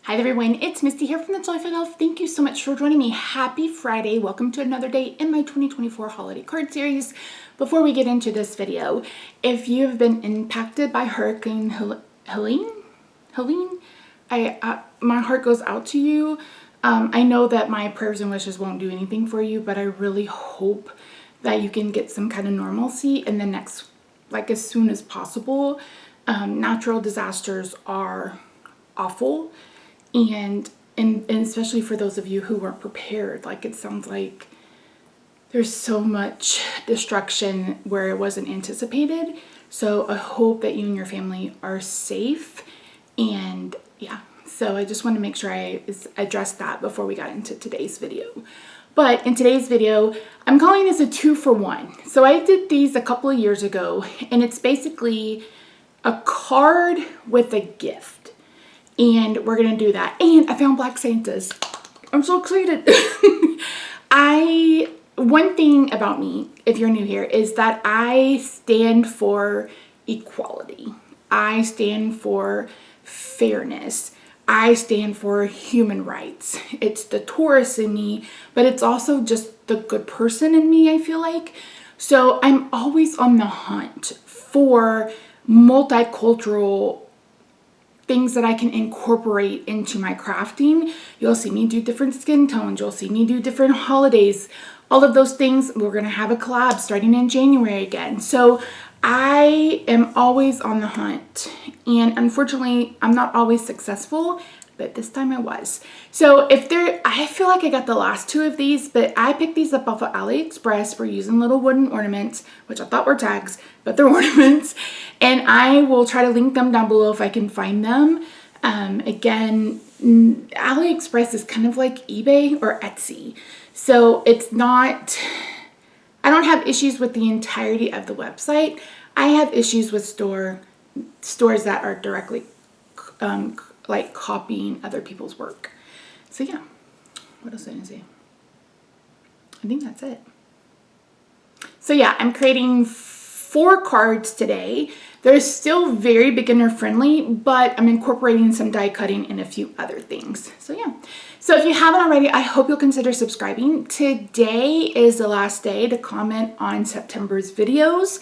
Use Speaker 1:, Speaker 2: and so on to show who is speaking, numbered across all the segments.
Speaker 1: Hi everyone, it's Misty here from TheJollyFatElf. Thank you so much for joining me. Happy Friday. Welcome to another day in my 2024 holiday card series. Before we get into this video, if you have been impacted by Hurricane Helene, my heart goes out to you. I know that my prayers and wishes won't do anything for you, but I really hope that you can get some kind of normalcy in the next, as soon as possible. Natural disasters are awful. And especially for those of you who weren't prepared, it sounds like there's so much destruction where it wasn't anticipated. So I hope that you and your family are safe. And yeah, so I just want to make sure I addressed that before we got into today's video. But in today's video, I'm calling this a 2-for-1. So I did these a couple of years ago, and it's basically a card with a gift. And we're gonna do that. And I found Black Santas. I'm so excited. One thing about me, if you're new here, is that I stand for equality. I stand for fairness. I stand for human rights. It's the Taurus in me, but it's also just the good person in me, I feel like. So I'm always on the hunt for multicultural things that I can incorporate into my crafting. You'll see me do different skin tones. You'll see me do different holidays. All of those things, we're gonna have a collab starting in January again. So I am always on the hunt. And unfortunately, I'm not always successful, but this time I was. So I feel like I got the last two of these, but I picked these up off of AliExpress. We're using little wooden ornaments, which I thought were tags, but they're ornaments. And I will try to link them down below if I can find them. Again, AliExpress is kind of like eBay or Etsy. So it's not, I don't have issues with the entirety of the website. I have issues with stores that are directly copying other people's work. So yeah, what else did I say? I think that's it. So yeah, I'm creating 4 cards today. They're still very beginner friendly, but I'm incorporating some die cutting and a few other things. So yeah. So if you haven't already, I hope you'll consider subscribing. Today is the last day to comment on September's videos.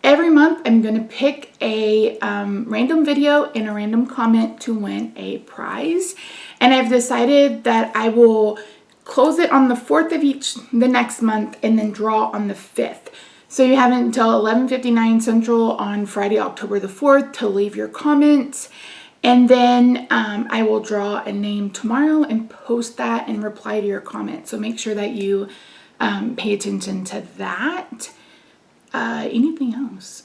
Speaker 1: Every month, I'm going to pick a random video and a random comment to win a prize. And I've decided that I will close it on the 4th of the next month and then draw on the 5th. So you have until 11:59 Central on Friday, October the 4th to leave your comments. And then I will draw a name tomorrow and post that and reply to your comment. So make sure that you pay attention to that. Anything else?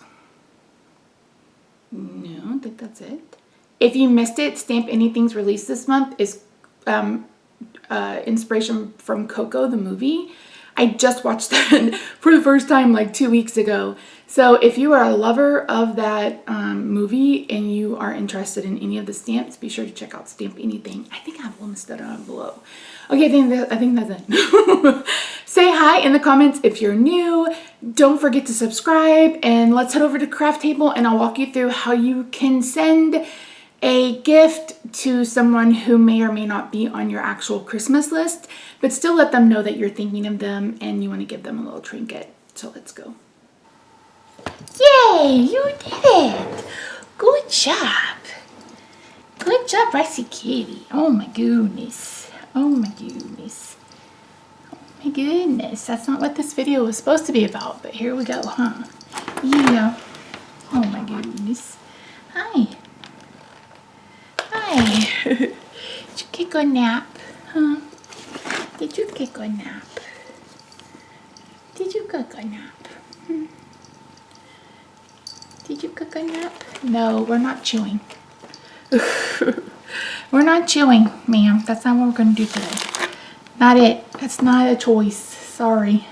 Speaker 1: No, I think that's it. If you missed it, Stamp Anything's released this month is inspiration from Coco, the movie. I just watched that for the first time 2 weeks ago. So if you are a lover of that movie and you are interested in any of the stamps, be sure to check out Stamp Anything. I think I have links that are below. Okay, I think that's it. Say hi in the comments if you're new. Don't forget to subscribe, and let's head over to Craft Table and I'll walk you through how you can send a gift to someone who may or may not be on your actual Christmas list, but still let them know that you're thinking of them and you want to give them a little trinket. So let's go. Yay, you did it. Good job. Good job, Ricey Kitty. Oh my goodness. Oh my goodness. Oh my goodness. That's not what this video was supposed to be about, but here we go, huh? Yeah. Oh my goodness. Hi. Hi. Did you get a nap? Huh? Did you get a nap? Did you get a nap? Did you get a nap? No, we're not chewing. We're not chewing, ma'am. That's not what we're going to do today. Not it. That's not a choice. Sorry.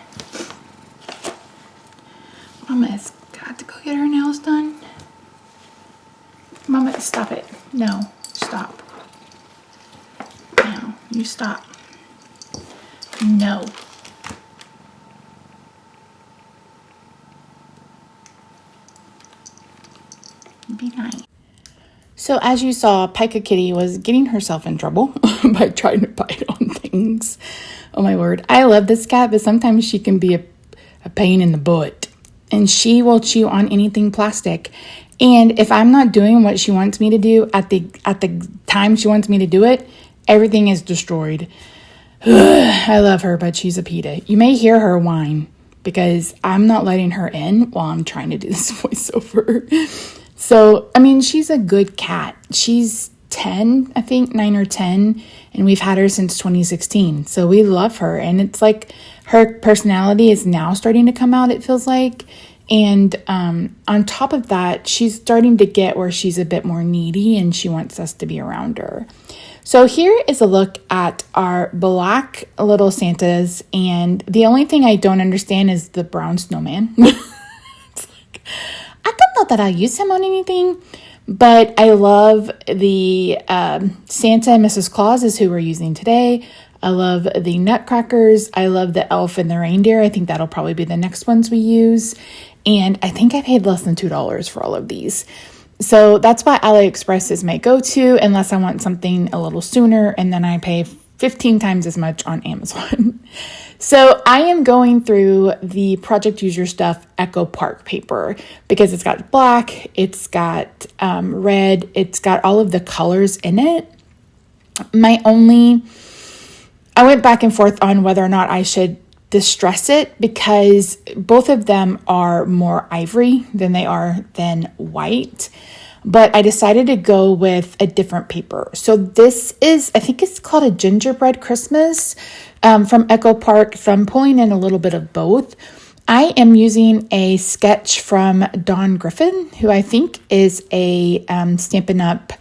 Speaker 1: Mama has got to go get her nails done. Mama, stop it. No. Stop. No. You stop. No. Be nice. So as you saw, Pika Kitty was getting herself in trouble by trying to bite on things. Oh my word. I love this cat, but sometimes she can be a pain in the butt. And she will chew on anything plastic. And if I'm not doing what she wants me to do at the time she wants me to do it, everything is destroyed. I love her, but she's a PETA. You may hear her whine because I'm not letting her in while I'm trying to do this voiceover. So, I mean, she's a good cat. She's 10, I think, 9 or 10, and we've had her since 2016. So we love her, and it's like her personality is now starting to come out, it feels like. And on top of that, she's starting to get where she's a bit more needy, and she wants us to be around her. So here is a look at our black little Santas, and the only thing I don't understand is the brown snowman. It's like, I don't know that I'll use him on anything, but I love the Santa and Mrs. Claus is who we're using today. I love the nutcrackers. I love the elf and the reindeer. I think that'll probably be the next ones we use. And I think I paid less than $2 for all of these. So that's why AliExpress is my go-to unless I want something a little sooner, and then I pay 15 times as much on Amazon. So I am going through the Project User Stuff Echo Park paper because it's got black, it's got red, it's got all of the colors in it. I went back and forth on whether or not I should distress it because both of them are more ivory than white. But I decided to go with a different paper. So this is, I think it's called a Gingerbread Christmas from Echo Park. So I'm pulling in a little bit of both. I am using a sketch from Dawn Griffin, who I think is a Stampin' Up!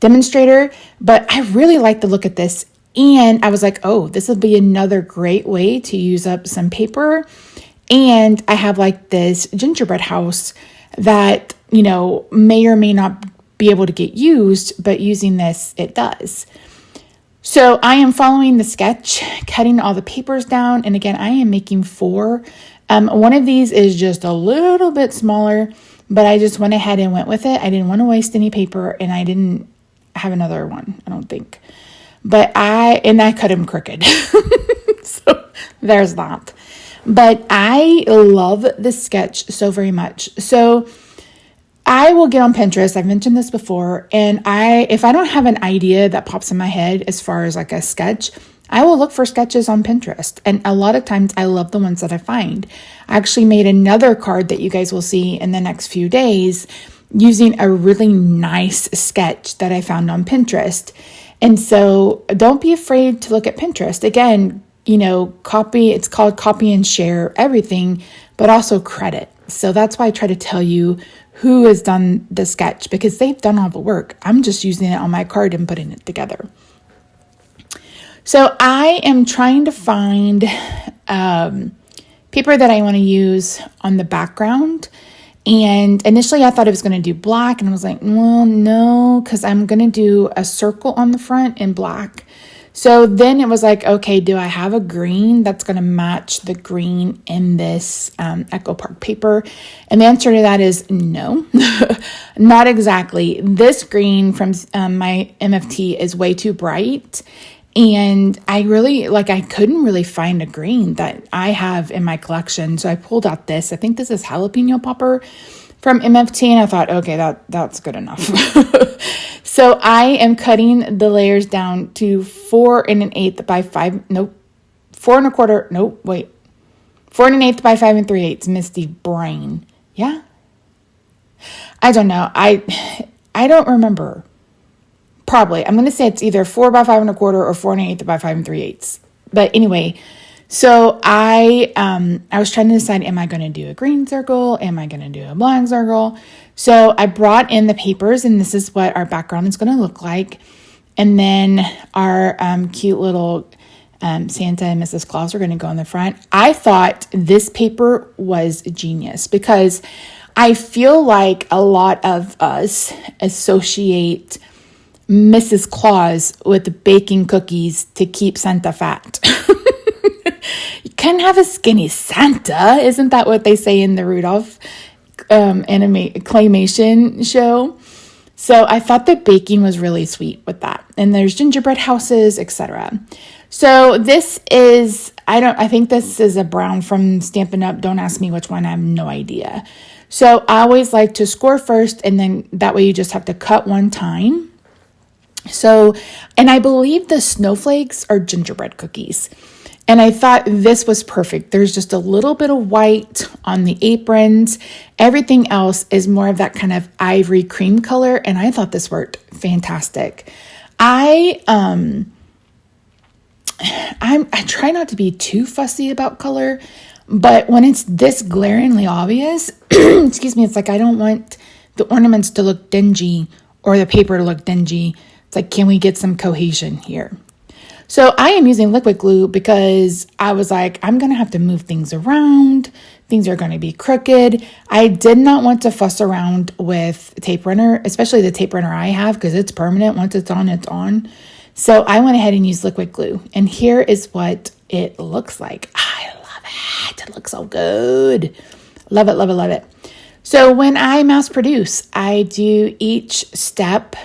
Speaker 1: Demonstrator. But I really like the look at this. And I was like, oh, this will be another great way to use up some paper. And I have like this gingerbread house that, you know, may or may not be able to get used, but using this, it does. So I am following the sketch, cutting all the papers down. And again, I am making 4. One of these is just a little bit smaller, but I just went ahead and went with it. I didn't want to waste any paper, and I didn't have another one, I don't think. But I cut him crooked. So there's that. But I love this sketch so very much. So I will get on Pinterest. I've mentioned this before. And if I don't have an idea that pops in my head as far as like a sketch, I will look for sketches on Pinterest. And a lot of times I love the ones that I find. I actually made another card that you guys will see in the next few days using a really nice sketch that I found on Pinterest. And so don't be afraid to look at Pinterest. Again, you know, it's called copy and share everything, but also credit. So that's why I try to tell you who has done the sketch because they've done all the work. I'm just using it on my card and putting it together. So I am trying to find paper that I want to use on the background. And initially I thought I was going to do black, and I was like, well, no, because I'm going to do a circle on the front in black. So then it was like, okay, do I have a green that's going to match the green in this Echo Park paper? And the answer to that is no, not exactly. This green from my MFT is way too bright. And I couldn't really find a green that I have in my collection. So I pulled out this. I think this is jalapeno popper from MFT. And I thought, okay, that's good enough. So I am cutting the layers down to 4 1/8 by 5. Nope. 4 1/4. Nope. Wait. 4 1/8 by 5 3/8. Misty brain. Yeah. I don't know. I don't remember. Probably. I'm going to say it's either 4 by 5 1/4 or 4 1/8 by 5 3/8. But anyway, so I was trying to decide, am I going to do a green circle? Am I going to do a black circle? So I brought in the papers, and this is what our background is going to look like. And then our cute little Santa and Mrs. Claus are going to go in the front. I thought this paper was genius because I feel like a lot of us associate Mrs. Claus with baking cookies to keep Santa fat. You can't have a skinny Santa. Isn't that what they say in the Rudolph claymation show? So I thought the baking was really sweet with that. And there's gingerbread houses, etc. So this is, I think this is a brown from Stampin' Up. Don't ask me which one. I have no idea. So I always like to score first, and then that way you just have to cut one time. So, and I believe the snowflakes are gingerbread cookies. And I thought this was perfect. There's just a little bit of white on the aprons. Everything else is more of that kind of ivory cream color. And I thought this worked fantastic. I try not to be too fussy about color, but when it's this glaringly obvious, excuse me, it's like I don't want the ornaments to look dingy or the paper to look dingy. It's like, can we get some cohesion here? So I am using liquid glue because I was like, I'm going to have to move things around. Things are going to be crooked. I did not want to fuss around with tape runner, especially the tape runner I have, because it's permanent. Once it's on, it's on. So I went ahead and used liquid glue. And here is what it looks like. I love it. It looks so good. Love it, love it, love it. So when I mass produce, I do each step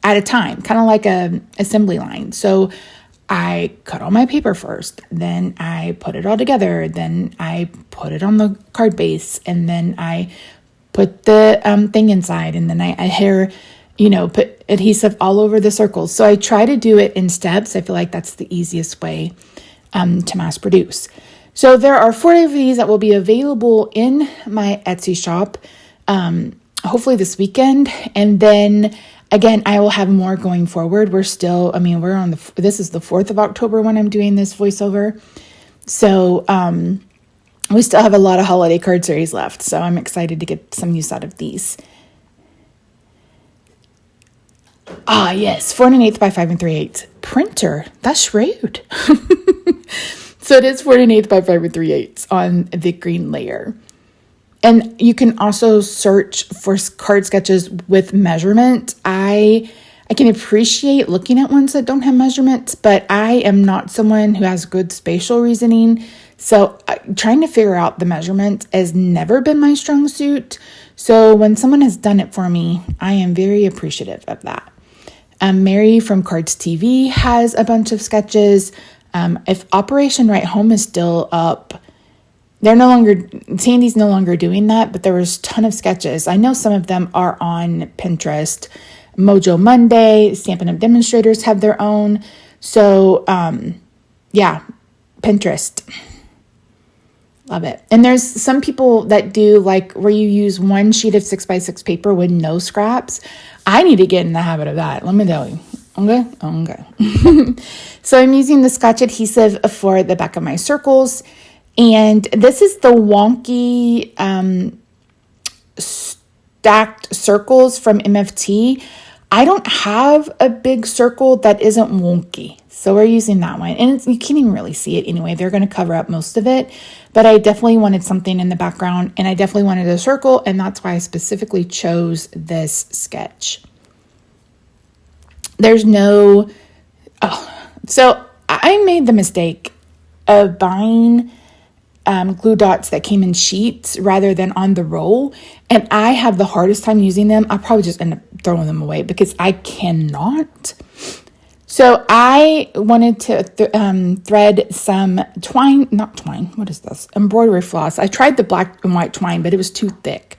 Speaker 1: at a time, kind of like a assembly line. So I cut all my paper first, then I put it all together, then I put it on the card base, and then I put the thing inside, and then I put adhesive all over the circles. So I try to do it in steps. I feel like that's the easiest way to mass produce. So there are 40 of these that will be available in my Etsy shop, hopefully this weekend. And then again, I will have more going forward. This is the 4th of October when I'm doing this voiceover. So we still have a lot of holiday card series left. So I'm excited to get some use out of these. Ah, yes, 4 1/8 by 5 3/8 printer. That's shrewd. So it is 4 1/8 by 5 3/8 on the green layer. And you can also search for card sketches with measurement. I can appreciate looking at ones that don't have measurements, but I am not someone who has good spatial reasoning. So trying to figure out the measurement has never been my strong suit. So when someone has done it for me, I am very appreciative of that. Mary from Cards TV has a bunch of sketches. If Operation Right Home is still up, Sandy's no longer doing that, but there was a ton of sketches. I know some of them are on Pinterest. Mojo Monday, Stampin' Up! Demonstrators have their own. So, Pinterest. Love it. And there's some people that do like where you use one sheet of 6x6 paper with no scraps. I need to get in the habit of that. Let me tell you. Okay. So I'm using the Scotch adhesive for the back of my circles. And this is the wonky stacked circles from MFT. I don't have a big circle that isn't wonky. So we're using that one. And you can't even really see it anyway. They're going to cover up most of it. But I definitely wanted something in the background. And I definitely wanted a circle. And that's why I specifically chose this sketch. So I made the mistake of buying glue dots that came in sheets rather than on the roll. And I have the hardest time using them. I'll probably just end up throwing them away because I cannot. So I wanted to thread some embroidery floss. I tried the black and white twine, but it was too thick.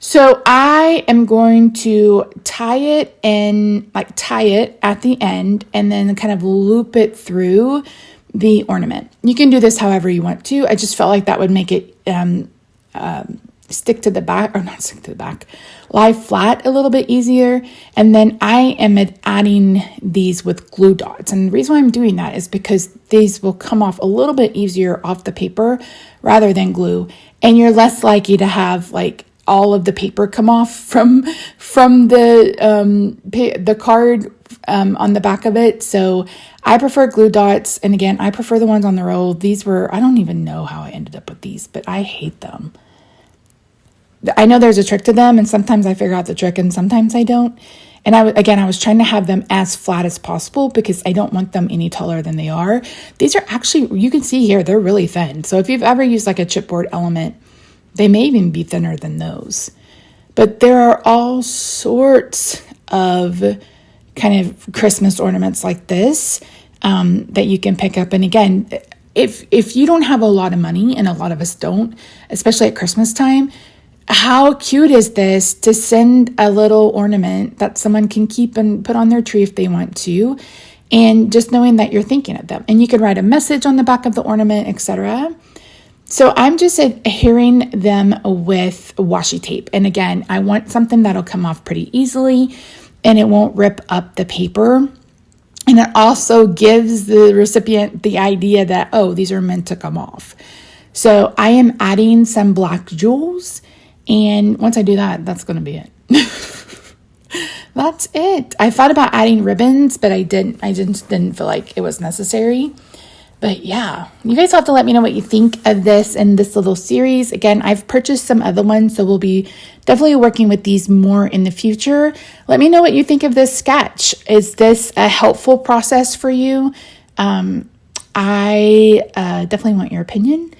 Speaker 1: So I am going to tie it at the end and then kind of loop it through the ornament. You can do this however you want to. I just felt like that would make it lie flat a little bit easier. And then I am adding these with glue dots. And the reason why I'm doing that is because these will come off a little bit easier off the paper rather than glue. And you're less likely to have like all of the paper come off from the card on the back of it. So I prefer glue dots. And again, I prefer the ones on the roll. I don't even know how I ended up with these, but I hate them. I know there's a trick to them, and sometimes I figure out the trick and sometimes I don't. And I was trying to have them as flat as possible because I don't want them any taller than they are. These are actually, you can see here, they're really thin. So if you've ever used like a chipboard element, they may even be thinner than those. But there are all sorts of kind of Christmas ornaments like this that you can pick up. And again, if you don't have a lot of money, and a lot of us don't, especially at Christmas time, how cute is this to send a little ornament that someone can keep and put on their tree if they want to, and just knowing that you're thinking of them. And you could write a message on the back of the ornament, etc. So I'm just adhering them with washi tape. And again, I want something that'll come off pretty easily and it won't rip up the paper. And it also gives the recipient the idea that, oh, these are meant to come off. So I am adding some black jewels. And once I do that, that's going to be it. That's it. I thought about adding ribbons, but I didn't. I just didn't feel like it was necessary. But yeah, you guys have to let me know what you think of this and this little series. Again, I've purchased some other ones, so we'll be definitely working with these more in the future. Let me know what you think of this sketch. Is this a helpful process for you? I definitely want your opinion.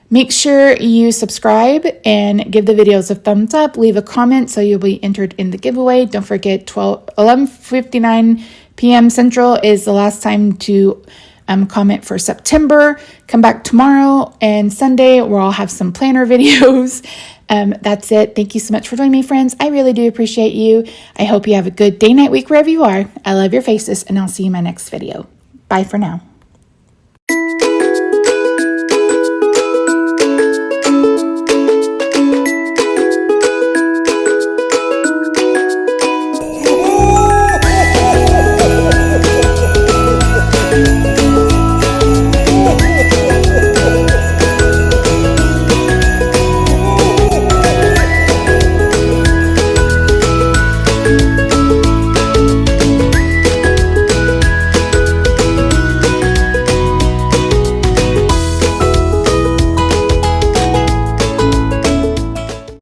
Speaker 1: Make sure you subscribe and give the videos a thumbs up. Leave a comment so you'll be entered in the giveaway. Don't forget, 11:59 p.m. Central is the last time to comment for September. Come back tomorrow and Sunday where I'll have some planner videos. That's it. Thank you so much for joining me, friends. I really do appreciate you. I hope you have a good day, night, week, wherever you are. I love your faces, and I'll see you in my next video. Bye for now.